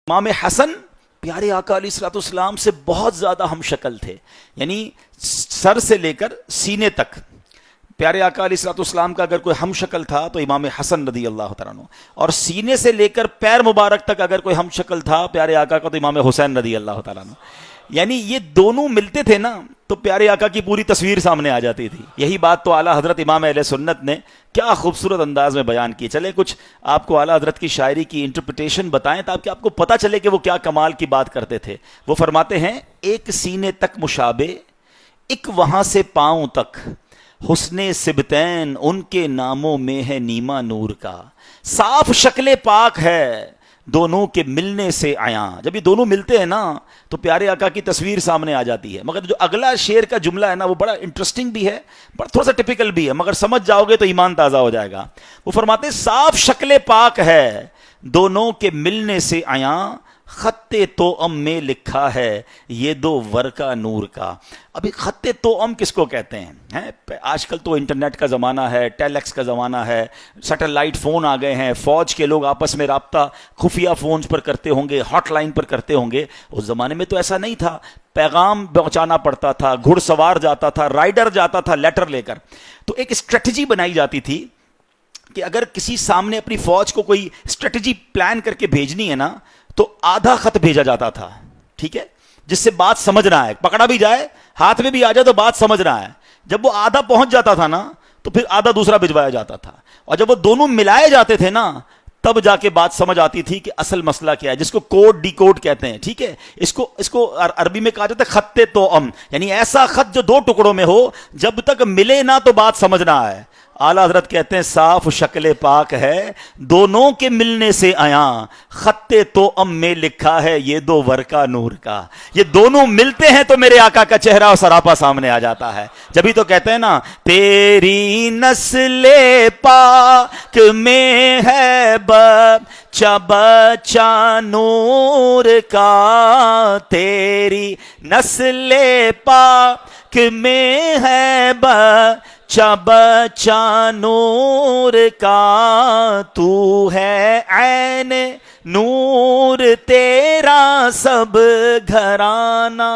امام حسن پیارے آقا علیہ الصلوۃ والسلام سے بہت زیادہ ہم شکل تھے، یعنی سر سے لے کر سینے تک پیارے آقا علیہ الصلوۃ والسلام کا اگر کوئی ہم شکل تھا تو امام حسن رضی اللہ تعالیٰ عنہ، اور سینے سے لے کر پیر مبارک تک اگر کوئی ہم شکل تھا پیارے آقا کا تو امام حسین رضی اللہ تعالیٰ عنہ۔ یعنی یہ دونوں ملتے تھے نا تو پیارے آقا کی پوری تصویر سامنے آ جاتی تھی۔ یہی بات تو اعلیٰ حضرت امام اہل سنت نے کیا خوبصورت انداز میں بیان کی۔ چلے کچھ آپ کو اعلیٰ حضرت کی شاعری کی انٹرپریٹیشن بتائیں تاکہ آپ کو پتہ چلے کہ وہ کیا کمال کی بات کرتے تھے۔ وہ فرماتے ہیں ایک سینے تک مشابہ، ایک وہاں سے پاؤں تک، حسن سبتین ان کے ناموں میں ہے نیما نور کا، صاف شکل پاک ہے دونوں کے ملنے سے عیاں۔ جب یہ دونوں ملتے ہیں نا تو پیارے آقا کی تصویر سامنے آ جاتی ہے۔ مگر جو اگلا شعر کا جملہ ہے نا وہ بڑا انٹرسٹنگ بھی ہے، بڑا تھوڑا سا ٹپیکل بھی ہے، مگر سمجھ جاؤ گے تو ایمان تازہ ہو جائے گا۔ وہ فرماتے ہیں صاف شکل پاک ہے دونوں کے ملنے سے عیاں، خط توأم میں لکھا ہے یہ دو ورقہ نور کا۔ ابھی خط توأم کس کو کہتے ہیں؟ آج کل تو انٹرنیٹ کا زمانہ ہے، ٹیلیکس کا زمانہ ہے، سیٹلائٹ فون آ گئے ہیں، فوج کے لوگ آپس میں رابطہ خفیہ فونز پر کرتے ہوں گے، ہاٹ لائن پر کرتے ہوں گے۔ اس زمانے میں تو ایسا نہیں تھا، پیغام پہنچانا پڑتا تھا، گھڑ سوار جاتا تھا، رائڈر جاتا تھا لیٹر لے کر۔ تو ایک اسٹریٹجی بنائی جاتی تھی کہ اگر کسی سامنے اپنی فوج کو کوئی اسٹریٹجی پلان کر کے بھیجنی ہے نا تو آدھا خط بھیجا جاتا تھا، ٹھیک ہے، جس سے بات سمجھ رہا ہے، پکڑا بھی جائے، ہاتھ میں بھی آ جائے تو بات سمجھ رہا ہے۔ جب وہ آدھا پہنچ جاتا تھا نا تو پھر آدھا دوسرا بھجوایا جاتا تھا، اور جب وہ دونوں ملائے جاتے تھے نا تب جا کے بات سمجھ آتی تھی کہ اصل مسئلہ کیا ہے، جس کو کوڈ ڈی کوڈ کہتے ہیں، ٹھیک ہے۔ اس کو عربی میں کہا جاتا ہے خط توأم، یعنی ایسا خط جو دو ٹکڑوں میں ہو، جب تک ملے نہ تو بات سمجھنا ہے۔ اعلیٰ حضرت کہتے ہیں صاف شکل پاک ہے دونوں کے ملنے سے عیاں، خط توأم میں لکھا ہے یہ دو ورقہ نور کا۔ یہ دونوں ملتے ہیں تو میرے آقا کا چہرہ اور سراپا سامنے آ جاتا ہے۔ جبھی تو کہتے ہیں نا تیری نسل پاک میں ہے بچہ بچہ نور کا، تیری نسل پاک میں ہے بچہ بچہ نور کا، تو ہے عین نور تیرا سب گھرانہ۔